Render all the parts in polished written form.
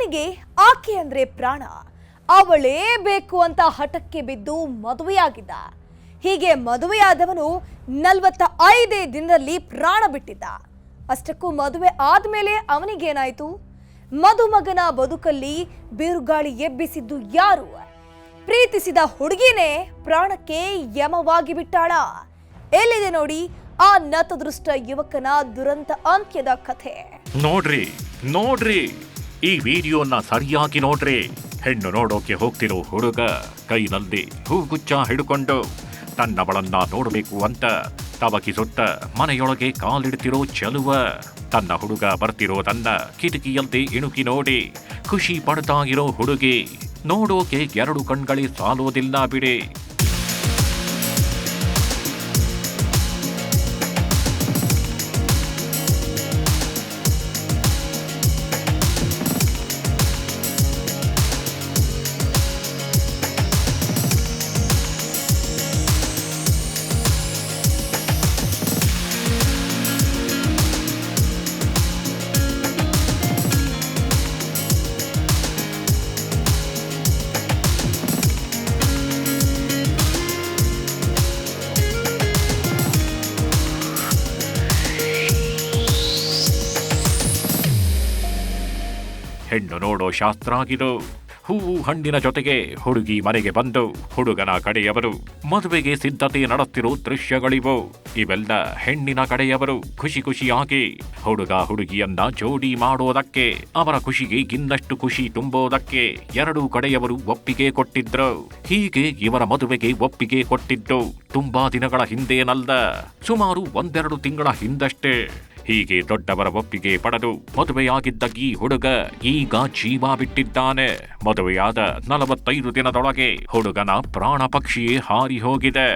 ಅವನಿಗೆ ಆಕೆ ಅಂದ್ರೆ ಪ್ರಾಣ, ಅವಳೇ ಬೇಕು ಅಂತ ಹಠಕ್ಕೆ ಬಿದ್ದು ಮದುವೆಯಾಗಿದ್ದ. ಹೀಗೆ ಮದುವೆಯಾದವನು 45 ದಿನದಲ್ಲಿ ಪ್ರಾಣ ಬಿಟ್ಟಿದ್ದ. ಅಷ್ಟಕ್ಕೂ ಮದುವೆ ಆದ್ಮೇಲೆ ಅವನಿಗೇನಾಯ್ತು? ಮದುಮಗನ ಬದುಕಲ್ಲಿ ಬಿರುಗಾಳಿ ಎಬ್ಬಿಸಿದ್ದು ಯಾರು? ಪ್ರೀತಿಸಿದ ಹುಡುಗಿನೇ ಪ್ರಾಣಕ್ಕೆ ಯಮವಾಗಿ ಬಿಟ್ಟಾಳ. ಎಲ್ಲಿದೆ ನೋಡಿ ಆ ನತದೃಷ್ಟ ಯುವಕನ ದುರಂತ ಅಂತ್ಯದ ಕಥೆ. ನೋಡ್ರಿ ಈ ವಿಡಿಯೋನ ಸರಿಯಾಗಿ ನೋಡ್ರಿ. ಹೆಣ್ಣು ನೋಡೋಕೆ ಹೋಗ್ತಿರೋ ಹುಡುಗ ಕೈನಲ್ಲಿ ಹೂಗುಚ್ಚ ಹಿಡ್ಕೊಂಡು ತನ್ನವಳನ್ನ ನೋಡಬೇಕು ಅಂತ ತವಕಿಸುತ್ತ ಮನೆಯೊಳಗೆ ಕಾಲಿಡ್ತಿರೋ ಚೆಲುವ. ತನ್ನ ಹುಡುಗ ಬರ್ತಿರೋದನ್ನ ಕಿಟಕಿಯಲ್ಲದೆ ಇಣುಕಿ ನೋಡಿ ಖುಷಿ ಪಡ್ತಾ ಇರೋ ಹುಡುಗಿ ನೋಡೋಕೆ 2 ಕಣ್ಗಳೇ ಸಾಲೋದಿಲ್ಲ ಬಿಡಿ. ಹೆಣ್ಣು ನೋಡೋ ಶಾಸ್ತ್ರ ಆಗಿದು. ಹೂವು ಹಣ್ಣಿನ ಜೊತೆಗೆ ಹುಡುಗಿ ಮನೆಗೆ ಬಂದು ಹುಡುಗನ ಕಡೆಯವರು ಮದುವೆಗೆ ಸಿದ್ಧತೆ ನಡೆಸ್ತಿರೋ ದೃಶ್ಯಗಳಿವು. ಇವೆಲ್ಲ ಹೆಣ್ಣಿನ ಕಡೆಯವರು ಖುಷಿಯಾಗಿ ಹುಡುಗ ಹುಡುಗಿಯನ್ನ ಜೋಡಿ ಮಾಡೋದಕ್ಕೆ, ಅವರ ಖುಷಿಗೆ ಇನ್ನಷ್ಟು ಖುಷಿ ತುಂಬೋದಕ್ಕೆ 2 ಕಡೆಯವರು ಒಪ್ಪಿಗೆ ಕೊಟ್ಟಿದ್ರು. ಹೀಗೆ ಇವರ ಮದುವೆಗೆ ಒಪ್ಪಿಗೆ ಕೊಟ್ಟಿದ್ದು ತುಂಬಾ ದಿನಗಳ ಹಿಂದೇನಲ್ಲ, ಸುಮಾರು 1-2 ತಿಂಗಳ ಹಿಂದಷ್ಟೇ. ಹೀಗೆ ದೊಡ್ಡವರ ಒಪ್ಪಿಗೆ ಪಡೆದು ಮದುವೆಯಾಗಿದ್ದ ಈ ಹುಡುಗ ಈಗ ಜೀವ ಬಿಟ್ಟಿದ್ದಾನೆ. ಮದುವೆಯಾದ 45 ದಿನದೊಳಗೆ ಹುಡುಗನ ಪ್ರಾಣ ಪಕ್ಷಿಯೇ ಹಾರಿ ಹೋಗಿದೆ.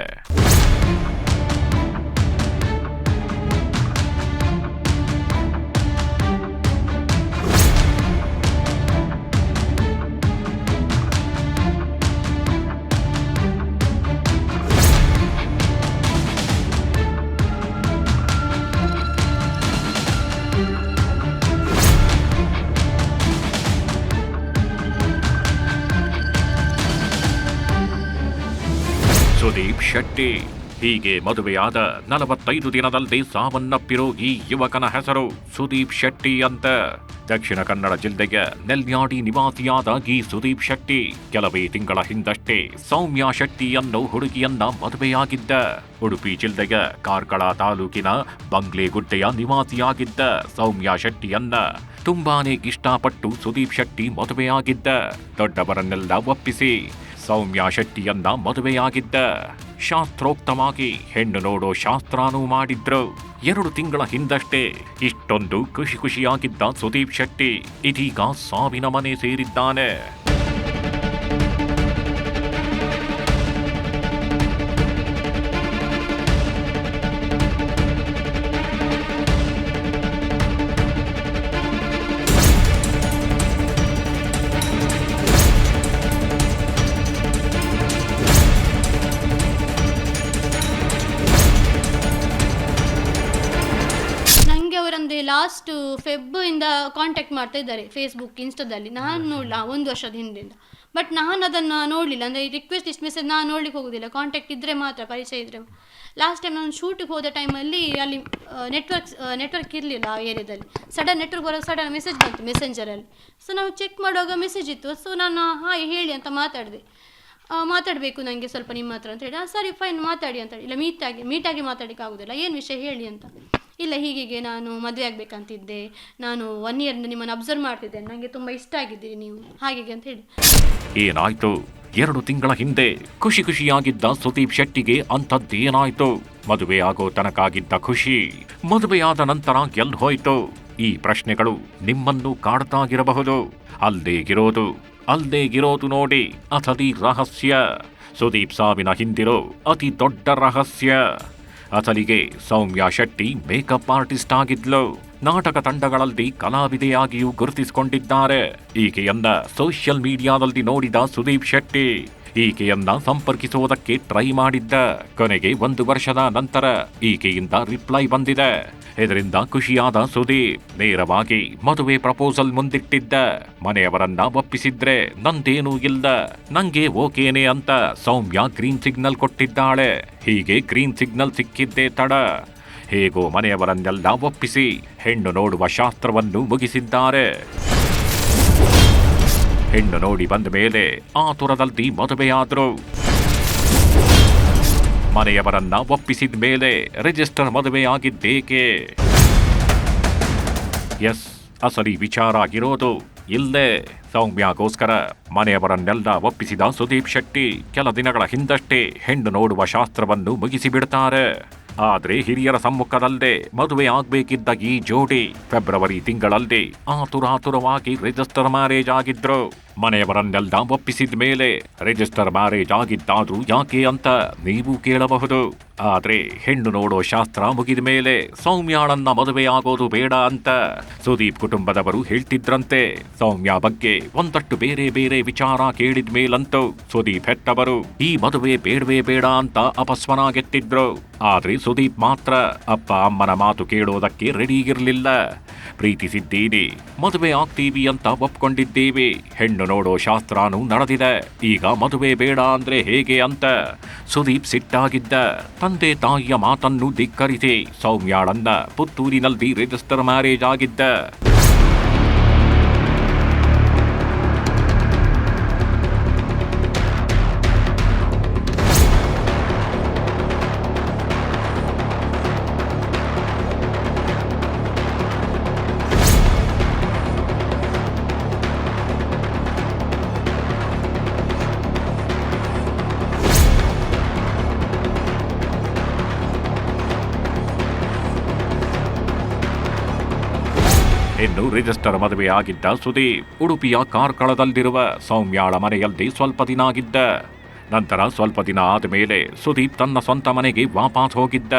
ಸುದೀಪ್ ಶೆಟ್ಟಿ. ಹೀಗೆ ಮದುವೆಯಾದ 45 ದಿನದಲ್ಲಿ ಸಾವನ್ನಪ್ಪಿರೋ ಈ ಯುವಕನ ಹೆಸರು ಸುದೀಪ್ ಶೆಟ್ಟಿ ಅಂತ. ದಕ್ಷಿಣ ಕನ್ನಡ ಜಿಲ್ಲೆಯ ನೆಲ್ಯಾಡಿ ನಿವಾಸಿಯಾದ ಈ ಸುದೀಪ್ ಶೆಟ್ಟಿ ಕೆಲವೇ ತಿಂಗಳ ಹಿಂದಷ್ಟೇ ಸೌಮ್ಯ ಶೆಟ್ಟಿ ಅನ್ನೋ ಹುಡುಗಿಯನ್ನ ಮದುವೆಯಾಗಿದ್ದ. ಉಡುಪಿ ಜಿಲ್ಲೆಯ ಕಾರ್ಕಳ ತಾಲೂಕಿನ ಬಂಗ್ಲೆಗುಡ್ಡೆಯ ನಿವಾಸಿಯಾಗಿದ್ದ ಸೌಮ್ಯ ಶೆಟ್ಟಿಯನ್ನ ತುಂಬಾನೇ ಇಷ್ಟಪಟ್ಟು ಸುದೀಪ್ ಶೆಟ್ಟಿ ಮದುವೆಯಾಗಿದ್ದ. ದೊಡ್ಡವರನ್ನೆಲ್ಲ ಒಪ್ಪಿಸಿ ಸೌಮ್ಯ ಶೆಟ್ಟಿಯನ್ನ ಮದುವೆಯಾಗಿದ್ದ. ಶಾಸ್ತ್ರೋಕ್ತವಾಗಿ ಹೆಣ್ಣು ನೋಡೋ ಶಾಸ್ತ್ರಾನೂ ಮಾಡಿದ್ರು. 2 ತಿಂಗಳ ಹಿಂದಷ್ಟೇ ಇಷ್ಟೊಂದು ಖುಷಿಯಾಗಿದ್ದ ಸುದೀಪ್ ಶೆಟ್ಟಿ ಇದೀಗ ಸಾವಿನ ಮನೆ ಸೇರಿದ್ದಾನೆ. ಲಾಸ್ಟ್ ಫೆಬ್ರಿಂದ ಕಾಂಟ್ಯಾಕ್ಟ್ ಮಾಡ್ತಾ ಇದ್ದಾರೆ ಫೇಸ್ಬುಕ್ ಇನ್ಸ್ಟಾದಲ್ಲಿ. ನಾನು ನೋಡಲ್ಲ 1 ವರ್ಷದ ಹಿಂದಿಂದ, ಬಟ್ ನಾನು ಅದನ್ನು ನೋಡಲಿಲ್ಲ. ಅಂದರೆ ರಿಕ್ವೆಸ್ಟ್ ಇಷ್ಟು ಮೆಸೇಜ್ ನಾನು ನೋಡ್ಲಿಕ್ಕೆ ಹೋಗೋದಿಲ್ಲ, ಕಾಂಟ್ಯಾಕ್ಟ್ ಇದ್ದರೆ ಮಾತ್ರ, ಪರಿಚಯ ಇದ್ದರೆ. ಲಾಸ್ಟ್ ಟೈಮ್ ನಾನು ಶೂಟಿಗೆ ಹೋದ ಟೈಮಲ್ಲಿ ಅಲ್ಲಿ ನೆಟ್ವರ್ಕ್ ಇರಲಿಲ್ಲ ಆ ಏರಿಯಾದಲ್ಲಿ. ಸಡನ್ ನೆಟ್ವರ್ಕ್ ಬರೋ ಸಡನ್ ಮೆಸೇಜ್ ಬಂತು ಮೆಸೆಂಜರಲ್ಲಿ. ಸೊ ನಾವು ಚೆಕ್ ಮಾಡುವಾಗ ಮೆಸೇಜ್ ಇತ್ತು. ಸೊ ನಾನು ಹಾಯ್ ಹೇಳಿ ಅಂತ ಮಾತಾಡಿದೆ. ಮಾತಾಡಬೇಕು ನನಗೆ ಸ್ವಲ್ಪ ನಿಮ್ಮ ಹತ್ರ ಅಂತ ಹೇಳಿ. ಸರಿ ಫೈನ್ ಮಾತಾಡಿ ಅಂತ ಹೇಳಿ. ಇಲ್ಲ ಮೀಟಾಗಿ ಮಾತಾಡಲಿಕ್ಕೆ ಆಗೋದಿಲ್ಲ, ಏನು ವಿಷಯ ಹೇಳಿ ಅಂತ. ಇಲ್ಲ ಹೀಗೆ ನಾನು ಮದುವೆ ಆಗಬೇಕಂತಿದ್ದೆ, ನಾನು 1 ಇಯರಿಂದ ನಿಮ್ಮನ್ನು ಅಬ್ಸರ್ವ್ ಮಾಡ್ತಿದ್ದೇನೆ, ನನಗೆ ತುಂಬ ಇಷ್ಟ ಆಗಿದ್ದೀರಿ ನೀವು, ಹಾಗೆ ಅಂತ ಹೇಳಿ. ಏನಾಯ್ತು? 2 ತಿಂಗಳ ಹಿಂದೆ ಖುಷಿಯಾಗಿದ್ದ ಸುದೀಪ್ ಶೆಟ್ಟಿಗೆ ಅಂಥದ್ದೇನಾಯ್ತು? ಮದುವೆ ಆಗೋ ತನಕಾಗಿದ್ದ ಖುಷಿ ಮದುವೆಯಾದ ನಂತರ ಎಲ್ಲಿ ಹೋಯ್ತು? ಈ ಪ್ರಶ್ನೆಗಳು ನಿಮ್ಮನ್ನು ಕಾಡ್ತಾಗಿರಬಹುದು. ಅಲ್ದೇ ಇರೋದು ನೋಡಿ ಅಸಲಿ ರಹಸ್ಯ. ಸುದೀಪ್ ಸಾವಿನ ಹಿಂದಿರೋ ಅತಿ ದೊಡ್ಡ ರಹಸ್ಯ. ಅಸಲಿಗೆ ಸೌಮ್ಯ ಶೆಟ್ಟಿ ಮೇಕಪ್ ಆರ್ಟಿಸ್ಟ್ ಆಗಿದ್ಲು. ನಾಟಕ ತಂಡಗಳಲ್ಲಿ ಕಲಾವಿದೆಯಾಗಿಯೂ ಗುರುತಿಸಿಕೊಂಡಿದ್ದಾರೆ. ಈಕೆಯನ್ನ ಸೋಷಿಯಲ್ ಮೀಡಿಯಾದಲ್ಲಿ ನೋಡಿದ ಸುದೀಪ್ ಶೆಟ್ಟಿ ಈಕೆಯನ್ನ ಸಂಪರ್ಕಿಸುವುದಕ್ಕೆ ಟ್ರೈ ಮಾಡಿದ್ದ. ಕೊನೆಗೆ 1 ವರ್ಷದ ನಂತರ ಈಕೆಯಿಂದ ರಿಪ್ಲೈ ಬಂದಿದೆ. ಇದರಿಂದ ಖುಷಿಯಾದ ಸುದೀಪ್ ನೇರವಾಗಿ ಮದುವೆ ಪ್ರಪೋಸಲ್ ಮುಂದಿಟ್ಟಿದ್ದ. ಮನೆಯವರನ್ನ ಒಪ್ಪಿಸಿದ್ರೆ ನಂದೇನೂ ಇಲ್ಲ, ನಂಗೆ ಓಕೆನೆ ಅಂತ ಸೌಮ್ಯ ಗ್ರೀನ್ ಸಿಗ್ನಲ್ ಕೊಟ್ಟಿದ್ದಾಳೆ. ಹೀಗೆ ಗ್ರೀನ್ ಸಿಗ್ನಲ್ ಸಿಕ್ಕಿದ್ದೇ ತಡ. ಹೇಗೋ ಮನೆಯವರನ್ನೆಲ್ಲ ಒಪ್ಪಿಸಿ ಹೆಣ್ಣು ನೋಡುವ ಶಾಸ್ತ್ರವನ್ನು ಮುಗಿಸಿದ್ದಾರೆ. ಹೆಣ್ಣು ನೋಡಿ ಬಂದ ಮೇಲೆ ಆತುರದಲ್ಲಿ ಮದುವೆಯಾದ್ರು. ಮನೆಯವರನ್ನ ಒಪ್ಪಿಸಿದ ಮೇಲೆ ರಿಜಿಸ್ಟರ್ ಮದುವೆಯಾಗಿದ್ದೇಕೆ? ಎಸ್, ಅಸಲಿ ವಿಚಾರ ಆಗಿರೋದು ಇಲ್ಲೇ. ಸೌಮ್ಯಗೋಸ್ಕರ ಮನೆಯವರನ್ನೆಲ್ಲ ಒಪ್ಪಿಸಿದ ಸುದೀಪ್ ಶೆಟ್ಟಿ ಕೆಲ ದಿನಗಳ ಹಿಂದಷ್ಟೇ ಹೆಣ್ಣು ನೋಡುವ ಶಾಸ್ತ್ರವನ್ನು ಮುಗಿಸಿಬಿಡ್ತಾರೆ. ಆದ್ರೆ ಹಿರಿಯರ ಸಮ್ಮುಖದಲ್ಲೇ ಮದುವೆ ಆಗ್ಬೇಕಿದ್ದ ಈ ಜೋಡಿ ಫೆಬ್ರವರಿ ತಿಂಗಳಲ್ಲಿ ಆತುರಾತುರವಾಗಿ ರಿಜಿಸ್ಟರ್ ಮ್ಯಾರೇಜ್ ಆಗಿದ್ರು. ಮನೆಯವರನ್ನೆಲ್ಲ ಒಪ್ಪಿಸಿದ ಮೇಲೆ ರಿಜಿಸ್ಟರ್ ಮ್ಯಾರೇಜ್ ಆಗಿದ್ದಾದ್ರೂ ಯಾಕೆ ಅಂತ ನೀವು ಕೇಳಬಹುದು. ಆದ್ರೆ ಹೆಣ್ಣು ನೋಡೋ ಶಾಸ್ತ್ರ ಮುಗಿದ ಮೇಲೆ ಸೌಮ್ಯಾಳನ್ನ ಮದುವೆಯಾಗೋದು ಬೇಡ ಅಂತ ಸುದೀಪ್ ಕುಟುಂಬದವರು ಹೇಳ್ತಿದ್ರಂತೆ. ಸೌಮ್ಯ ಬಗ್ಗೆ ಒಂದಷ್ಟು ಬೇರೆ ಬೇರೆ ವಿಚಾರ ಕೇಳಿದ ಮೇಲಂತೂ ಸುದೀಪ್ ಹೆತ್ತವರು ಈ ಮದುವೆ ಬೇಡವೇ ಬೇಡ ಅಂತ ಅಪಸ್ವನಾಗೆತ್ತಿದ್ರು. ಆದ್ರೆ ಸುದೀಪ್ ಮಾತ್ರ ಅಪ್ಪ ಅಮ್ಮನ ಮಾತು ಕೇಳೋದಕ್ಕೆ ರೆಡಿಗಿರ್ಲಿಲ್ಲ. ಪ್ರೀತಿಸಿದ್ದೀವಿ, ಮದುವೆ ಆಗ್ತೀವಿ ಅಂತ ಒಪ್ಕೊಂಡಿದ್ದೀವಿ, ಹೆಣ್ಣು ನೋಡೋ ಶಾಸ್ತ್ರನೂ ನಡೆದಿದೆ, ಈಗ ಮದುವೆ ಬೇಡ ಅಂದ್ರೆ ಹೇಗೆ ಅಂತ ಸುದೀಪ್ ಸಿಟ್ಟಾಗಿದ್ದ. ತಂದೆ ತಾಯಿಯ ಮಾತನ್ನು ಧಿಕ್ಕರಿಸಿ ಸೌಮ್ಯಾಳನ್ನ ಪುತ್ತೂರಿನಲ್ಲಿ ರಿಜಿಸ್ಟರ್ ಮ್ಯಾರೇಜ್ ಆಗಿದ್ದ. ಇನ್ನು ರಿಜಿಸ್ಟರ್ ಮದುವೆ ಆಗಿದ್ದ ಸುದೀಪ್ ಉಡುಪಿಯ ಕಾರ್ಕಳದಲ್ಲಿರುವ ಸೌಮ್ಯಾಳ ಮನೆಯಲ್ಲಿ ಸ್ವಲ್ಪ ದಿನ ಆಗಿದ್ದ. ನಂತರ ಸ್ವಲ್ಪ ದಿನ ಆದಮೇಲೆ ಸುದೀಪ್ ತನ್ನ ಸ್ವಂತ ಮನೆಗೆ ವಾಪಸ್ ಹೋಗಿದ್ದ.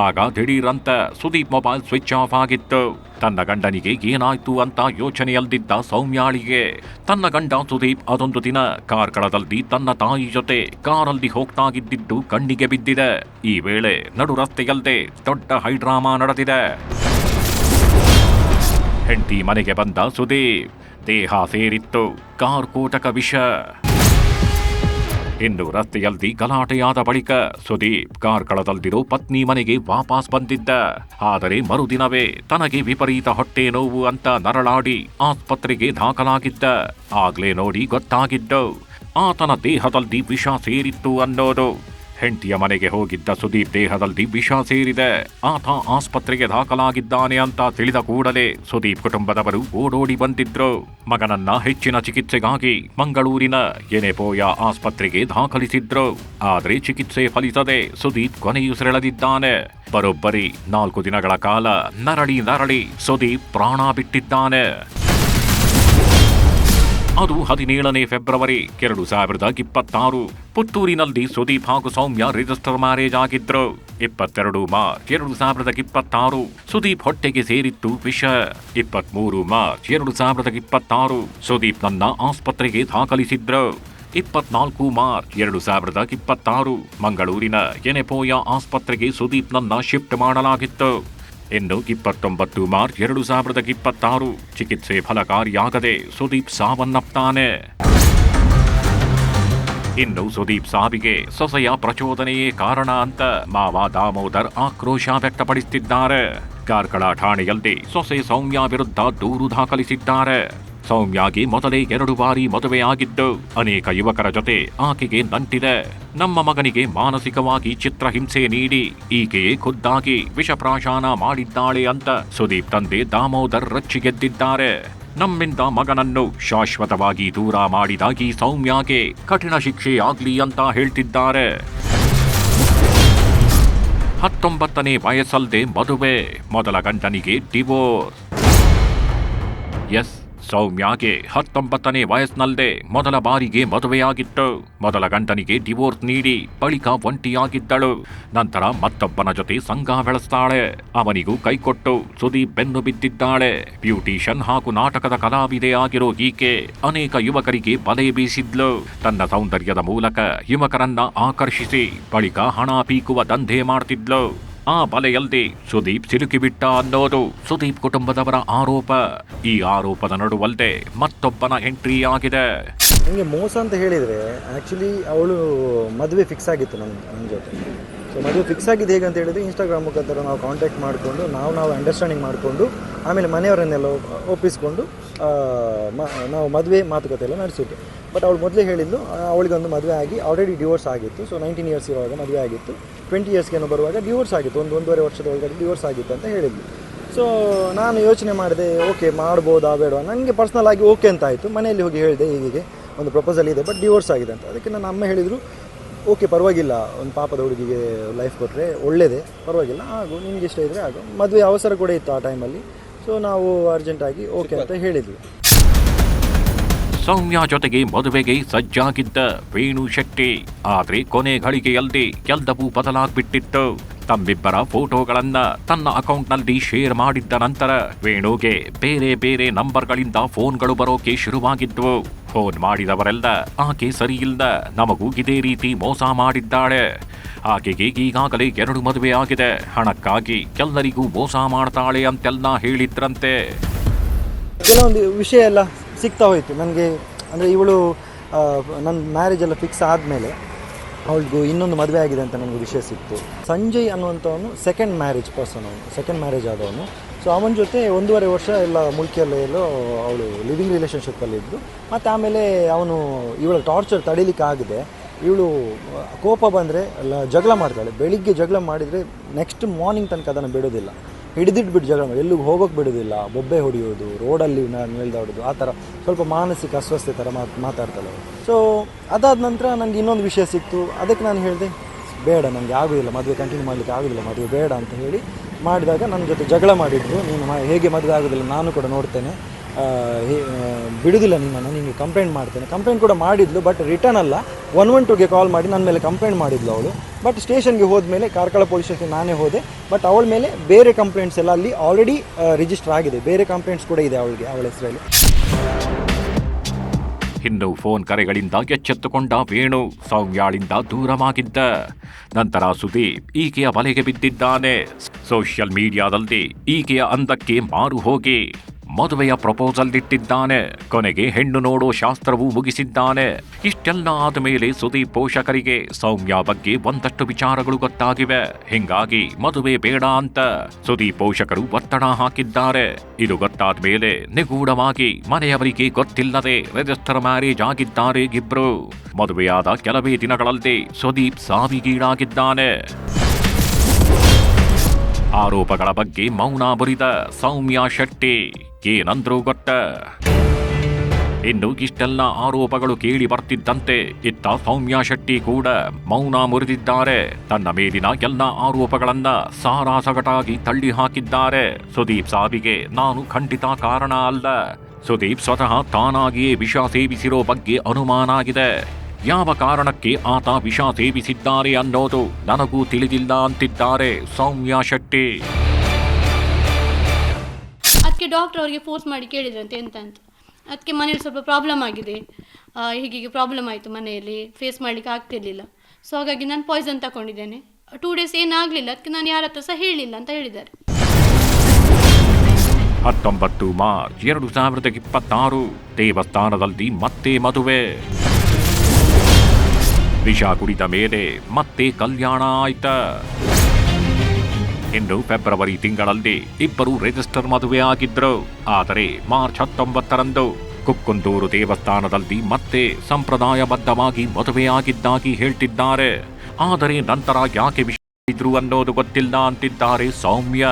ಆಗ ದಿಢೀರಂತ ಸುದೀಪ್ ಮೊಬೈಲ್ ಸ್ವಿಚ್ ಆಫ್ ಆಗಿತ್ತು. ತನ್ನ ಗಂಡನಿಗೆ ಏನಾಯ್ತು ಅಂತ ಯೋಚನೆಯಲ್ಲಿದ್ದ ಸೌಮ್ಯಾಳಿಗೆ ತನ್ನ ಗಂಡ ಸುದೀಪ್ ಅದೊಂದು ದಿನ ಕಾರ್ಕಳದಲ್ಲಿ ತನ್ನ ತಾಯಿ ಜೊತೆ ಕಾರಲ್ಲಿ ಹೋಗ್ತಾಗಿದ್ದು ಕಣ್ಣಿಗೆ ಬಿದ್ದಿದೆ. ಈ ವೇಳೆ ನಡು ರಸ್ತೆಯಲ್ಲೇ ದೊಡ್ಡ ಹೈಡ್ರಾಮಾ ನಡೆದಿದೆ. ಹೆಂಡತಿ ಮನೆಗೆ ಬಂದ ಸುದೀಪ್ ದೇಹ ಸೇರಿತ್ತು ಕಾರ್ಕೋಟಕ ವಿಷ. ಇನ್ನು ರಸ್ತೆಯಲ್ಲಿ ಗಲಾಟೆಯಾದ ಬಳಿಕ ಸುದೀಪ್ ಕಾರ್ಕಳದಲ್ಲಿರೋ ಪತ್ನಿ ಮನೆಗೆ ವಾಪಸ್ ಬಂದಿದ್ದ. ಆದರೆ ಮರುದಿನವೇ ತನಗೆ ವಿಪರೀತ ಹೊಟ್ಟೆ ನೋವು ಅಂತ ನರಳಾಡಿ ಆಸ್ಪತ್ರೆಗೆ ದಾಖಲಾಗಿದ್ದ. ಆಗ್ಲೇ ನೋಡಿ ಗೊತ್ತಾಗಿದ್ದು ಆತನ ದೇಹದಲ್ಲಿ ವಿಷ ಸೇರಿತ್ತು ಅನ್ನೋದು. ಹೆಂಡತಿಯ ಮನೆಗೆ ಹೋಗಿದ್ದ ಸುದೀಪ್ ದೇಹದಲ್ಲಿ ವಿಷ ಸೇರಿದೆ, ಆತ ಆಸ್ಪತ್ರೆಗೆ ದಾಖಲಾಗಿದ್ದಾನೆ ಅಂತ ತಿಳಿದ ಕೂಡಲೇ ಸುದೀಪ್ ಕುಟುಂಬದವರು ಓಡೋಡಿ ಬಂದಿದ್ರು. ಮಗನನ್ನ ಹೆಚ್ಚಿನ ಚಿಕಿತ್ಸೆಗಾಗಿ ಮಂಗಳೂರಿನ ಎನೆಪೋಯ ಆಸ್ಪತ್ರೆಗೆ ದಾಖಲಿಸಿದ್ರು. ಆದ್ರೆ ಚಿಕಿತ್ಸೆ ಫಲಿಸದೆ ಸುದೀಪ್ ಕೊನೆಯುಸಿರೆಳೆದಿದ್ದಾನೆ. ಬರೋಬ್ಬರಿ 4 ದಿನಗಳ ಕಾಲ ನರಳಿ ಸುದೀಪ್ ಪ್ರಾಣ ಬಿಟ್ಟಿದ್ದಾನೆ. ಅದು 17ನೇ ಫೆಬ್ರವರಿ 2026 ಪುತ್ತೂರಿನಲ್ಲಿ ಸುದೀಪ್ ಹಾಗೂ ಸೌಮ್ಯ ರಿಜಿಸ್ಟರ್ ಮ್ಯಾರೇಜ್ ಆಗಿದ್ರು. 22 ಮಾರ್ಚ್ 2026 ಸುದೀಪ್ ಹೊಟ್ಟೆಗೆ ಸೇರಿತ್ತು ವಿಷ. 23 ಮಾರ್ಚ್ 2026 ಸುದೀಪ್ ನನ್ನ ಆಸ್ಪತ್ರೆಗೆ ದಾಖಲಿಸಿದ್ರು. 24 ಮಾರ್ಚ್ 2026 ಮಂಗಳೂರಿನ ಎನೆಪೋಯ ಆಸ್ಪತ್ರೆಗೆ ಸುದೀಪ್ ನನ್ನ ಶಿಫ್ಟ್ ಮಾಡಲಾಗಿತ್ತು. ಇನ್ನು 29 ಮಾರ್ಚ್ 2026 ಚಿಕಿತ್ಸೆ ಫಲಕಾರಿಯಾಗದೆ ಸುದೀಪ್ ಸಾವನ್ನಪ್ತಾನೆ. ಇನ್ನು ಸುದೀಪ್ ಸಾವಿಗೆ ಸೊಸೆಯ ಪ್ರಚೋದನೆಯೇ ಕಾರಣ ಅಂತ ಮಾವ ದಾಮೋದರ್ ಆಕ್ರೋಶ ವ್ಯಕ್ತಪಡಿಸುತ್ತಿದ್ದಾರೆ. ಕಾರ್ಕಳ ಠಾಣೆಯಲ್ಲಿ ಸೊಸೆ ಸೌಮ್ಯ ವಿರುದ್ಧ ದೂರು ದಾಖಲಿಸಿದ್ದಾರೆ. ಸೌಮ್ಯಾಗೆ ಮೊದಲೇ 2 ಬಾರಿ ಮದುವೆಯಾಗಿದ್ದು ಅನೇಕ ಯುವಕರ ಜೊತೆ ಆಕೆಗೆ ನಂಟಿದೆ. ನಮ್ಮ ಮಗನಿಗೆ ಮಾನಸಿಕವಾಗಿ ಚಿತ್ರಹಿಂಸೆ ನೀಡಿ ಈಕೆಯೇ ಖುದ್ದಾಗಿ ವಿಷಪ್ರಾಶಾನ ಮಾಡಿದ್ದಾಳೆ ಅಂತ ಸುದೀಪ್ ತಂದೆ ದಾಮೋದರ್ ರಚ್ಚಿಗೆದ್ದಿದ್ದಾರೆ. ನಮ್ಮಿಂದ ಮಗನನ್ನು ಶಾಶ್ವತವಾಗಿ ದೂರ ಮಾಡಿದಾಗಿ ಸೌಮ್ಯಾಗೆ ಕಠಿಣ ಶಿಕ್ಷೆ ಆಗ್ಲಿ ಅಂತ ಹೇಳ್ತಿದ್ದಾರೆ. 19ನೇ ವಯಸ್ಸಲ್ಲದೆ ಮದುವೆ, ಮೊದಲ ಗಂಡನಿಗೆ ಡಿವೋರ್ಸ್. ಎಸ್, ಸೌಮ್ಯಾಗೆ 19ನೇ ವಯಸ್ಸಿನಲ್ಲೇ ಮೊದಲ ಬಾರಿಗೆ ಮದುವೆಯಾಗಿತ್ತು. ಮೊದಲ ಗಂಡನಿಗೆ ಡಿವೋರ್ಸ್ ನೀಡಿ ಬಳಿಕ ಒಂಟಿಯಾಗಿದ್ದಳು. ನಂತರ ಮತ್ತೊಬ್ಬನ ಜೊತೆ ಸಂಘ ಬೆಳೆಸ್ತಾಳೆ. ಅವನಿಗೂ ಕೈಕೊಟ್ಟು ಸುದೀಪ್ ಬೆನ್ನು ಬಿದ್ದಿದ್ದಾಳೆ. ಬ್ಯೂಟಿಷಿಯನ್ ಹಾಗೂ ನಾಟಕದ ಕಲಾವಿದೆ ಆಗಿರೋ ಈಕೆ ಅನೇಕ ಯುವಕರಿಗೆ ಬಲೆ ಬೀಸಿದ್ಲು. ತನ್ನ ಸೌಂದರ್ಯದ ಮೂಲಕ ಯುವಕರನ್ನ ಆಕರ್ಷಿಸಿ ಬಳಿಕ ಹಣ ಪೀಕುವ ದಂಧೆ ಮಾಡ್ತಿದ್ಲು. ಆ ಬಲೆಯಲ್ಲಿ ಸುದೀಪ್ ಸಿಲುಕಿಬಿಟ್ಟ ಅನ್ನೋದು ಸುದೀಪ್ ಕುಟುಂಬದವರ ಆರೋಪ. ಈ ಆರೋಪದ ನಡುವಲ್ಲದೆ ಮತ್ತೊಬ್ಬನ ಎಂಟ್ರಿ ಆಗಿದೆ. ನನಗೆ ಮೋಸ ಅಂತ ಹೇಳಿದರೆ ಆ್ಯಕ್ಚುಲಿ ಅವಳು ಮದುವೆ ಫಿಕ್ಸ್ ಆಗಿತ್ತು ನನ್ನ ಜೊತೆ. ಸೊ ಮದುವೆ ಫಿಕ್ಸ್ ಆಗಿದ್ದು ಹೇಗೆ ಅಂತ ಹೇಳಿದರೆ ಇನ್ಸ್ಟಾಗ್ರಾಮ್ ಮುಖಾಂತರ ನಾವು ಕಾಂಟ್ಯಾಕ್ಟ್ ಮಾಡಿಕೊಂಡು ನಾವು ಅಂಡರ್ಸ್ಟ್ಯಾಂಡಿಂಗ್ ಮಾಡಿಕೊಂಡು ಆಮೇಲೆ ಮನೆಯವರನ್ನೆಲ್ಲ ಒಪ್ಪಿಸ್ಕೊಂಡು ನಾವು ಮದುವೆ ಮಾತುಕತೆ ಎಲ್ಲ ನಡೆಸಿಟ್ಟು. ಬಟ್ ಅವಳು ಮೊದಲೇ ಹೇಳಿದ್ದು ಅವಳಿಗೊಂದು ಮದುವೆ ಆಗಿ ಆಲ್ರೆಡಿ ಡಿವೋರ್ಸ್ ಆಗಿತ್ತು. ಸೊ 19 ಇಯರ್ಸ್ ಇರುವಾಗ ಮದುವೆ ಆಗಿತ್ತು. 20 ಇಯರ್ಸ್ಗೇನೋ ಬರುವಾಗ ಡಿವೋರ್ಸ್ ಆಗಿತ್ತು. ಒಂದೂವರೆ ವರ್ಷದ ಒಳಗಡೆ ಡಿವೋರ್ಸ್ ಆಗಿತ್ತು ಅಂತ ಹೇಳಿದ್ಲು. ಸೊ ನಾನು ಯೋಚನೆ ಮಾಡಿದೆ, ಓಕೆ ಮಾಡ್ಬೋದಾ ಬೇಡ. ನನಗೆ ಪರ್ಸ್ನಲ್ ಆಗಿ ಓಕೆ ಅಂತ ಆಯಿತು. ಮನೆಯಲ್ಲಿ ಹೋಗಿ ಹೇಳಿದೆ, ಹೀಗೆ ಒಂದು ಪ್ರಪೋಸಲ್ ಇದೆ ಬಟ್ ಡಿವೋರ್ಸ್ ಆಗಿದೆ ಅಂತ. ಅದಕ್ಕೆ ನನ್ನ ಅಮ್ಮ ಹೇಳಿದರು, ಓಕೆ ಪರವಾಗಿಲ್ಲ, ಒಂದು ಪಾಪದ ಹುಡುಗಿಗೆ ಲೈಫ್ ಕೊಟ್ಟರೆ ಒಳ್ಳೆಯದೇ, ಪರವಾಗಿಲ್ಲ, ಆಗು, ನಿಮ್ಗೆ ಇಷ್ಟ ಇದ್ದರೆ ಆಗು. ಮದುವೆ ಅವಸರ ಕೂಡ ಇತ್ತು ಆ ಟೈಮಲ್ಲಿ. ಸೊ ನಾವು ಅರ್ಜೆಂಟಾಗಿ ಓಕೆ ಅಂತ ಹೇಳಿದ್ವಿ. ಸೌಮ್ಯ ಜೊತೆಗೆ ಮದುವೆಗೆ ಸಜ್ಜಾಗಿದ್ದ ವೇಣು ಶೆಟ್ಟಿ. ಆದ್ರೆ ಕೊನೆ ಘಳಿಗೆಯಲ್ಲಿ ಎಲ್ಲವೂ ಬದಲಾಗ್ಬಿಟ್ಟಿತ್ತು. ತಮ್ಮಿಬ್ಬರ ಫೋಟೋಗಳನ್ನ ತನ್ನ ಅಕೌಂಟ್ನಲ್ಲಿ ಶೇರ್ ಮಾಡಿದ್ದ ನಂತರ ವೇಣುಗೆ ಬೇರೆ ಬೇರೆ ನಂಬರ್ಗಳಿಂದ ಫೋನ್ಗಳು ಬರೋಕೆ ಶುರುವಾಗಿದ್ವು. ಫೋನ್ ಮಾಡಿದವರೆಲ್ಲ ಆಕೆ ಸರಿಯಿಲ್ಲ, ನಮಗೂ ಇದೇ ರೀತಿ ಮೋಸ ಮಾಡಿದ್ದಾಳೆ, ಆಕೆಗೆ ಈಗಾಗಲೇ 2 ಮದುವೆ ಆಗಿದೆ, ಹಣಕ್ಕಾಗಿ ಎಲ್ಲರಿಗೂ ಮೋಸ ಮಾಡ್ತಾಳೆ ಅಂತೆಲ್ಲ ಹೇಳಿದ್ರಂತೆ. ಕೆಲವೊಂದು ವಿಷಯ ಎಲ್ಲ ಸಿಗ್ತಾ ಹೋಯಿತು ನನಗೆ. ಅಂದರೆ ಇವಳು ನನ್ನ ಮ್ಯಾರೇಜ್ ಎಲ್ಲ ಫಿಕ್ಸ್ ಆದಮೇಲೆ ಅವಳಿಗೂ ಇನ್ನೊಂದು ಮದುವೆ ಆಗಿದೆ ಅಂತ ನನಗೆ ವಿಷಯ ಸಿಕ್ತು. ಸಂಜಯ್ ಅನ್ನುವಂಥವನು ಸೆಕೆಂಡ್ ಮ್ಯಾರೇಜ್ ಆದವನು. ಸೊ ಅವನ ಜೊತೆ 1.5 ವರ್ಷ ಎಲ್ಲ ಮುಲ್ಕಿಯಲ್ಲೆಲ್ಲೋ ಅವಳು ಲಿವಿಂಗ್ ರಿಲೇಷನ್ಶಿಪ್ಪಲ್ಲಿದ್ದು. ಮತ್ತು ಆಮೇಲೆ ಅವನು ಇವಳ ಟಾರ್ಚರ್ ತಡೀಲಿಕ್ಕಾಗದೆ ಇವಳು ಕೋಪ ಬಂದರೆ ಜಗಳ ಮಾಡ್ತಾಳೆ. ಬೆಳಿಗ್ಗೆ ಜಗಳ ಮಾಡಿದರೆ ನೆಕ್ಸ್ಟ್ ಮಾರ್ನಿಂಗ್ ತನಕ ಅದನ್ನು ಬಿಡೋದಿಲ್ಲ. ಹಿಡಿದಿಟ್ಬಿಟ್ಟು ಜಗಳ ಮಾಡಿ, ಎಲ್ಲಿಗೆ ಹೋಗೋಕ್ಕೆ ಬಿಡೋದಿಲ್ಲ, ಬೊಬ್ಬೆ ಹೊಡೆಯೋದು, ರೋಡಲ್ಲಿ ನಿಲ್ದಾಡೋದು, ಆ ಥರ ಸ್ವಲ್ಪ ಮಾನಸಿಕ ಅಸ್ವಸ್ಥತೆ ಥರ ಮಾತಾಡ್ತಾಳೆ. ಸೊ ಅದಾದ ನಂತರ ನನಗೆ ಇನ್ನೊಂದು ವಿಷಯ ಸಿಕ್ತು. ಅದಕ್ಕೆ ನಾನು ಹೇಳಿದೆ, ಬೇಡ, ನನಗೆ ಆಗೋದಿಲ್ಲ, ಮದುವೆ ಕಂಟಿನ್ಯೂ ಮಾಡಲಿಕ್ಕೆ ಆಗೋದಿಲ್ಲ, ಮದುವೆ ಬೇಡ ಅಂತ ಹೇಳಿ ಮಾಡಿದಾಗ ನನ್ನ ಜೊತೆ ಜಗಳ ಮಾಡಿದ್ರು. ನೀನು ಹೇಗೆ ಮದುವೆ ಆಗೋದಿಲ್ಲ ನಾನು ಕೂಡ ನೋಡ್ತೇನೆ, ಬಿಡೋದಿಲ್ಲ ನಿನ್ನನ್ನು, ನಿನಗೆ ಕಂಪ್ಲೇಂಟ್ ಮಾಡ್ತೇನೆ. ಕಂಪ್ಲೇಂಟ್ ಕೂಡ ಮಾಡಿದ್ಲು, ಬಟ್ ರಿಟರ್ನ್ ಅಲ್ಲ, 112ಗೆ ಕಾಲ್ ಮಾಡಿ ನನ್ನ ಮೇಲೆ ಕಂಪ್ಲೇಂಟ್ ಮಾಡಿದ್ಲು ಅವಳು. ಬಟ್ ಸ್ಟೇಷನ್ಗೆ ಹೋದ್ಮೇಲೆ ಕಾರ್ಕಳ ಪೊಲೀಸ್ ಸ್ಟೇಷನ್ ನಾನೇ ಹೋದೆ. ಬಟ್ ಅವಳ ಮೇಲೆ ಬೇರೆ ಕಂಪ್ಲೇಂಟ್ಸ್ ಎಲ್ಲ ಅಲ್ಲಿ ಆಲ್ರೆಡಿ ರಿಜಿಸ್ಟರ್ ಆಗಿದೆ. ಬೇರೆ ಕಂಪ್ಲೇಂಟ್ಸ್ ಕೂಡ ಇದೆ ಅವಳ ಹೆಸರಲ್ಲಿ. ಇನ್ನು ಫೋನ್ ಕರೆಗಳಿಂದ ಎಚ್ಚೆತ್ತುಕೊಂಡ ವೇಣು ಸೌಮ್ಯಾಳಿಂದ ದೂರವಾಗಿದ್ದ. ನಂತರ ಸುದೀಪ್ ಈಕೆಯ ಬಲೆಗೆ ಬಿದ್ದಿದ್ದಾನೆ. ಸೋಷಿಯಲ್ ಮೀಡಿಯಾದಲ್ಲಿ ಈಕೆಯ ಅಂದಕ್ಕೆ ಮಾರು ಹೋಗಿ ಮದುವೆಯ ಪ್ರಪೋಸಲ್ ಇಟ್ಟಿದ್ದಾನೆ. ಕೊನೆಗೆ ಹೆಣ್ಣು ನೋಡೋ ಶಾಸ್ತ್ರವೂ ಮುಗಿಸಿದ್ದಾನೆ. ಇಷ್ಟೆಲ್ಲ ಆದ ಮೇಲೆ ಸುದೀಪ್ ಪೋಷಕರಿಗೆ ಸೌಮ್ಯ ಬಗ್ಗೆ ಒಂದಷ್ಟು ವಿಚಾರಗಳು ಗೊತ್ತಾಗಿವೆ. ಹಿಂಗಾಗಿ ಮದುವೆ ಬೇಡ ಅಂತ ಸುದೀಪ್ ಪೋಷಕರು ಒತ್ತಡ ಹಾಕಿದ್ದಾರೆ. ಇದು ಗೊತ್ತಾದ ಮೇಲೆ ನಿಗೂಢವಾಗಿ ಮನೆಯವರಿಗೆ ಗೊತ್ತಿಲ್ಲದೆ ರಿಜಿಸ್ಟರ್ ಮ್ಯಾರೇಜ್ ಆಗಿದ್ದಾರೆ ಇಬ್ರು. ಮದುವೆಯಾದ ಕೆಲವೇ ದಿನಗಳಲ್ಲಿ ಸುದೀಪ್ ಸಾವಿಗೀಡಾಗಿದ್ದಾನೆ. ಆರೋಪಗಳ ಬಗ್ಗೆ ಮೌನ ಮುರಿದ ಸೌಮ್ಯ ಶೆಟ್ಟಿ ಏನಂದ್ರೂ ಗೊತ್ತ. ಇನ್ನು ಇಷ್ಟೆಲ್ಲ ಆರೋಪಗಳು ಕೇಳಿ ಬರ್ತಿದ್ದಂತೆ ಇತ್ತ ಸೌಮ್ಯ ಶೆಟ್ಟಿ ಕೂಡ ಮೌನ ಮುರಿದಿದ್ದಾರೆ. ತನ್ನ ಮೇಲಿನ ಎಲ್ಲ ಆರೋಪಗಳನ್ನ ಸಾರಾಸಗಟಾಗಿ ತಳ್ಳಿ ಹಾಕಿದ್ದಾರೆ. ಸುದೀಪ್ ಸಾವಿಗೆ ನಾನು ಖಂಡಿತ ಕಾರಣ ಅಲ್ಲ. ಸುದೀಪ್ ಸ್ವತಃ ತಾನಾಗಿಯೇ ವಿಷ ಸೇವಿಸಿರೋ ಬಗ್ಗೆ ಅನುಮಾನ ಆಗಿದೆ. ಯಾವ ಕಾರಣಕ್ಕೆ ಆತ ವಿಷ ಸೇವಿಸಿದ್ದಾರೆ ಅನ್ನೋದು ನನಗೂ ತಿಳಿದಿಲ್ಲ ಅಂತಿದ್ದಾರೆ ಸೌಮ್ಯ ಶೆಟ್ಟಿ. ಅದಕ್ಕೆ ಡಾಕ್ಟರ್ ಅವರಿಗೆ ಫೋರ್ಸ್ ಮಾಡಿ ಕೇಳಿದ್ರಂತೆ ಎಂತ ಅಂತ. ಅದಕ್ಕೆ ಮನೇಲಿ ಸ್ವಲ್ಪ ಪ್ರಾಬ್ಲಮ್ ಆಗಿದೆ, ಹೀಗೆ ಪ್ರಾಬ್ಲಮ್ ಆಯಿತು, ಮನೆಯಲ್ಲಿ ಫೇಸ್ ಮಾಡಲಿಕ್ಕೆ ಆಗ್ತಿರ್ಲಿಲ್ಲ. ಸೊ ಹಾಗಾಗಿ ನಾನು ಪಾಯ್ಸನ್ ತಗೊಂಡಿದ್ದೇನೆ. 2 ಡೇಸ್ ಏನಾಗಲಿಲ್ಲ, ಅದಕ್ಕೆ ನಾನು ಯಾರ ಹತ್ರ ಸಹ ಹೇಳಿಲ್ಲ ಅಂತ ಹೇಳಿದ್ದಾರೆ. 19 ಮಾರ್ಚ್ 2026 ದೇವಸ್ಥಾನದಲ್ಲಿ ಮತ್ತೆ ಮದುವೆ. ವಿಷ ಕುಡಿದ ಮೇಲೆ ಮತ್ತೆ ಕಲ್ಯಾಣ ಆಯ್ತ. ಇನ್ನು ಫೆಬ್ರವರಿ ತಿಂಗಳಲ್ಲಿ ಇಬ್ಬರು ರಿಜಿಸ್ಟರ್ ಮದುವೆ ಆಗಿದ್ರು. ಆದರೆ ಮಾರ್ಚ್ 19ರಂದು ಕುಕ್ಕುಂದೂರು ದೇವಸ್ಥಾನದಲ್ಲಿ ಮತ್ತೆ ಸಂಪ್ರದಾಯಬದ್ಧವಾಗಿ ಮದುವೆಯಾಗಿದ್ದಾಗಿ ಹೇಳ್ತಿದ್ದಾರೆ. ಆದರೆ ನಂತರ ಯಾಕೆ ವಿಷ ಇದ್ರು ಅನ್ನೋದು ಗೊತ್ತಿಲ್ಲ ಅಂತಿದ್ದಾರೆ ಸೌಮ್ಯ.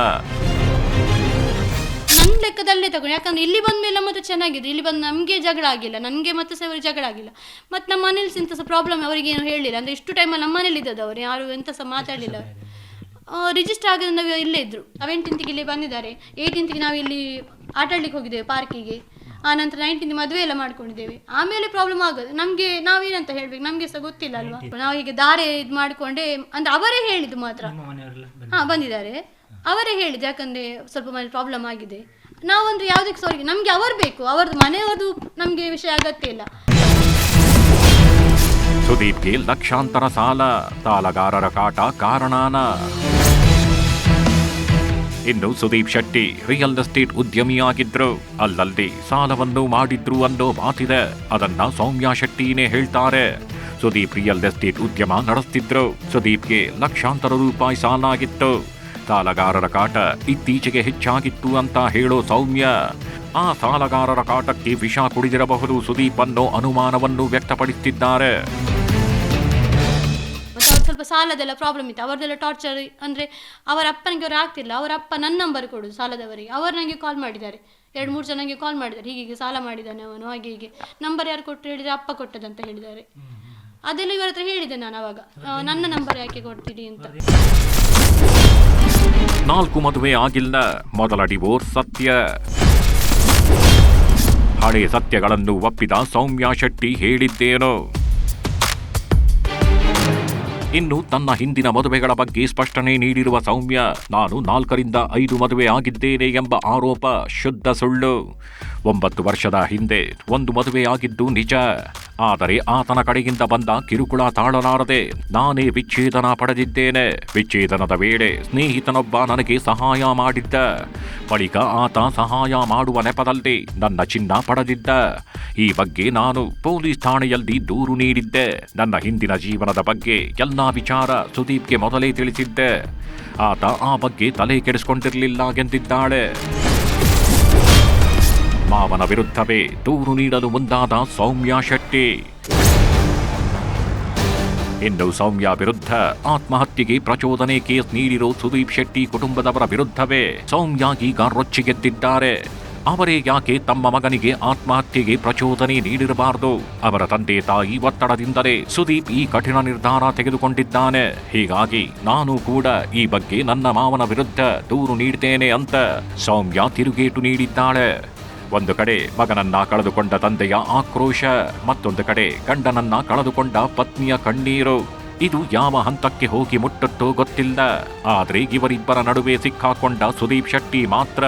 ನನ್ನ ಲೆಕ್ಕದಲ್ಲೇ ತಗೊಂಡು, ಯಾಕಂದ್ರೆ ಇಲ್ಲಿ ಬಂದ ಮೇಲೆ ಮತ್ತೆ ಚೆನ್ನಾಗಿದೆ. ಇಲ್ಲಿ ಬಂದು ನಮಗೆ ಜಗಳ ಆಗಿಲ್ಲ, ನನಗೆ ಮತ್ತೆ ಸಹ ಅವರಿಗೆ ಜಗಳ ಆಗಿಲ್ಲ. ಮತ್ತು ನಮ್ಮ ಮನೇಲಿ ಇಂಥ ಸಹ ಪ್ರಾಬ್ಲಮ್ ಅವರಿಗೆ ಏನು ಹೇಳಿಲ್ಲ. ಅಂದರೆ ಇಷ್ಟು ಟೈಮಲ್ಲಿ ನಮ್ಮ ಮನೇಲಿ ಇದ್ದದ್ದು ಅವರು ಯಾರು ಎಂತ ಸಹ ಮಾತಾಡಲಿಲ್ಲ. ರಿಜಿಸ್ಟರ್ ಆಗೋದು ನಾವು ಇಲ್ಲೇ ಇದ್ದರು. 17th ಇಲ್ಲಿ ಬಂದಿದ್ದಾರೆ, 18th ನಾವು ಇಲ್ಲಿ ಆಟಾಡ್ಲಿಕ್ಕೆ ಹೋಗಿದ್ದೇವೆ ಪಾರ್ಕಿಗೆ. ಆ ನಂತರ 19 ಮದುವೆ ಎಲ್ಲ ಮಾಡ್ಕೊಂಡಿದ್ದೇವೆ. ಆಮೇಲೆ ಪ್ರಾಬ್ಲಮ್ ಆಗೋದು ನಮಗೆ, ನಾವೇನಂತ ಹೇಳ್ಬೇಕು, ನಮಗೆ ಸಹ ಗೊತ್ತಿಲ್ಲ ಅಲ್ವಾ. ನಾವು ಹೀಗೆ ದಾರೆ ಇದು ಮಾಡಿಕೊಂಡೆ ಅಂದ್ರೆ ಅವರೇ ಹೇಳಿದ್ದು ಮಾತ್ರ. ಬಂದಿದ್ದಾರೆ, ಅವರೇ ಹೇಳಿದ್ದು. ಯಾಕಂದ್ರೆ ಸ್ವಲ್ಪ ಮನೆ ಪ್ರಾಬ್ಲಮ್ ಆಗಿದೆ, ನಾವಂದ್ರೆ ಯಾವುದಕ್ಕೆ ಸಾರಿ, ನಮಗೆ ಅವರು ಬೇಕು, ಅವ್ರದ್ದು ಮನೆಯವ್ರದ್ದು ನಮಗೆ ವಿಷಯ ಅಗತ್ಯ ಇಲ್ಲ. ಸುದೀಪ್ಗೆ ಲಕ್ಷಾಂತರ ಸಾಲಗಾರರ ಕಾಟ ಕಾರಣಾನ. ಇನ್ನು ಸುದೀಪ್ ಶೆಟ್ಟಿ ರಿಯಲ್ ಎಸ್ಟೇಟ್ ಉದ್ಯಮಿಯಾಗಿದ್ರು, ಅಲ್ಲಲ್ಲಿ ಸಾಲವನ್ನು ಮಾಡಿದ್ರು ಅನ್ನೋ ಮಾತಿದೆ. ಅದನ್ನ ಸೌಮ್ಯ ಶೆಟ್ಟಿನೇ ಹೇಳ್ತಾರೆ. ಸುದೀಪ್ ರಿಯಲ್ ಎಸ್ಟೇಟ್ ಉದ್ಯಮ ನಡೆಸ್ತಿದ್ರು. ಸುದೀಪ್ಗೆ ಲಕ್ಷಾಂತರ ರೂಪಾಯಿ ಸಾಲ ಆಗಿತ್ತು. ಸಾಲಗಾರರ ಕಾಟ ಇತ್ತೀಚೆಗೆ ಹೆಚ್ಚಾಗಿತ್ತು ಅಂತ ಹೇಳೋ ಸೌಮ್ಯ, ಆ ಸಾಲಗಾರರ ಕಾಟಕ್ಕೆ ವಿಷ ಕುಡಿದಿರಬಹುದು ಸುದೀಪ್ ಅನ್ನೋ ಅನುಮಾನವನ್ನು ವ್ಯಕ್ತಪಡಿಸುತ್ತಿದ್ದಾರೆ. ಮತ್ತು ಅವ್ರು ಸ್ವಲ್ಪ ಸಾಲದೆಲ್ಲ ಪ್ರಾಬ್ಲಮ್ ಇತ್ತು, ಅವರದೆಲ್ಲ ಟಾರ್ಚರ್. ಅಂದರೆ ಅವರ ಅಪ್ಪನಿಗೆ ಅವ್ರು ಆಗ್ತಿಲ್ಲ, ಅವರ ಅಪ್ಪ ನನ್ನ ನಂಬರ್ ಕೊಡೋದು ಸಾಲದವರಿಗೆ. ಅವರು ನನಗೆ ಕಾಲ್ ಮಾಡಿದ್ದಾರೆ, 2-3 ಜನಕ್ಕೆ ಕಾಲ್ ಮಾಡಿದ್ದಾರೆ, ಹೀಗೆ ಸಾಲ ಮಾಡಿದ್ದಾನೆ ಅವನು, ಹಾಗೆ ಹೀಗೆ. ನಂಬರ್ ಯಾರು ಕೊಟ್ಟು ಹೇಳಿದರೆ ಅಪ್ಪ ಕೊಟ್ಟದಂತ ಹೇಳಿದ್ದಾರೆ. ಅದೆಲ್ಲ ಇವರ ಹತ್ರ ಹೇಳಿದೆ ನಾನು ಅವಾಗ, ನನ್ನ ನಂಬರ್ ಯಾಕೆ ಕೊಡ್ತೀರಿ ಅಂತ. 4 ಮದುವೆ ಆಗಿಲ್ಲ, ಮೊದಲ ಡಿವೋರ್ಸ್ ಸತ್ಯ. ಹಳೆ ಸತ್ಯಗಳನ್ನು ಒಪ್ಪಿದ ಸೌಮ್ಯ ಶೆಟ್ಟಿ ಹೇಳಿದ್ದೇನು? ಇನ್ನು ತನ್ನ ಹಿಂದಿನ ಮದುವೆಗಳ ಬಗ್ಗೆ ಸ್ಪಷ್ಟನೆ ನೀಡಿರುವ ಸೌಮ್ಯ, ನಾನು 4-5 ಮದುವೆ ಆಗಿದ್ದೇನೆ ಎಂಬ ಆರೋಪ ಶುದ್ಧ ಸುಳ್ಳು. 9 ವರ್ಷದ ಹಿಂದೆ 1 ಮದುವೆಯಾಗಿದ್ದು ನಿಜ. ಆದರೆ ಆತನ ಕಡೆಯಿಂದ ಬಂದ ಕಿರುಕುಳ ತಾಳಲಾರದೆ ನಾನೇ ವಿಚ್ಛೇದನ ಪಡೆದಿದ್ದೇನೆ. ವಿಚ್ಛೇದನದ ವೇಳೆ ಸ್ನೇಹಿತನೊಬ್ಬ ನನಗೆ ಸಹಾಯ ಮಾಡಿದ್ದ. ಬಳಿಕ ಆತ ಸಹಾಯ ಮಾಡುವ ನೆಪದಲ್ಲಿ ನನ್ನ ಚಿನ್ನ ಪಡೆದಿದ್ದ. ಈ ಬಗ್ಗೆ ನಾನು ಪೊಲೀಸ್ ಠಾಣೆಯಲ್ಲಿ ದೂರು ನೀಡಿದ್ದೆ. ನನ್ನ ಹಿಂದಿನ ಜೀವನದ ಬಗ್ಗೆ ಎಲ್ಲ ವಿಚಾರ ಸುದೀಪ್ಗೆ ಮೊದಲೇ ತಿಳಿಸಿದ್ದೆ. ಆತ ಆ ಬಗ್ಗೆ ತಲೆ ಕೆಡಿಸಿಕೊಂಡಿರಲಿಲ್ಲ ಎಂದಿದ್ದಾಳೆ. ಮಾವನ ವಿರುದ್ಧವೇ ದೂರು ನೀಡಲು ಮುಂದಾದ ಸೌಮ್ಯ ಶೆಟ್ಟಿ. ಇನ್ನು ಸೌಮ್ಯ ವಿರುದ್ಧ ಆತ್ಮಹತ್ಯೆಗೆ ಪ್ರಚೋದನೆ ಕೇಸ್ ನೀಡಿರೋ ಸುದೀಪ್ ಶೆಟ್ಟಿ ಕುಟುಂಬದವರ ವಿರುದ್ಧವೇ ಸೌಮ್ಯ ಈಗ ರೊಚ್ಚಿಗೆದ್ದಿದ್ದಾರೆ. ಅವರೇ ಯಾಕೆ ತಮ್ಮ ಮಗನಿಗೆ ಆತ್ಮಹತ್ಯೆಗೆ ಪ್ರಚೋದನೆ ನೀಡಿರಬಾರದು? ಅವರ ತಂದೆ ತಾಯಿ ಒತ್ತಡದಿಂದಲೇ ಸುದೀಪ್ ಈ ಕಠಿಣ ನಿರ್ಧಾರ ತೆಗೆದುಕೊಂಡಿದ್ದಾನೆ. ಹೀಗಾಗಿ ನಾನು ಕೂಡ ಈ ಬಗ್ಗೆ ನನ್ನ ಮಾವನ ವಿರುದ್ಧ ದೂರು ನೀಡ್ತೇನೆ ಅಂತ ಸೌಮ್ಯ ತಿರುಗೇಟು ನೀಡಿದ್ದಾಳೆ. ಒಂದು ಕಡೆ ಮಗನನ್ನ ಕಳೆದುಕೊಂಡ ತಂದೆಯ ಆಕ್ರೋಶ, ಮತ್ತೊಂದು ಕಡೆ ಗಂಡನನ್ನ ಕಳೆದುಕೊಂಡ ಪತ್ನಿಯ ಕಣ್ಣೀರು. ಇದು ಯಾವ ಹಂತಕ್ಕೆ ಹೋಗಿ ಮುಟ್ಟುತ್ತೋ ಗೊತ್ತಿಲ್ಲ. ಆದ್ರೆ ಇವರಿಬ್ಬರ ನಡುವೆ ಸಿಕ್ಕಾಕೊಂಡ ಸುದೀಪ್ ಶೆಟ್ಟಿ ಮಾತ್ರ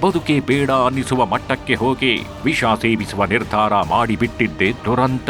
ಬದುಕೆ ಬೇಡ ಅನ್ನಿಸುವ ಮಟ್ಟಕ್ಕೆ ಹೋಗಿ ವಿಷ ಸೇವಿಸುವ ನಿರ್ಧಾರ ಮಾಡಿಬಿಟ್ಟಿದ್ದೇ ದುರಂತ.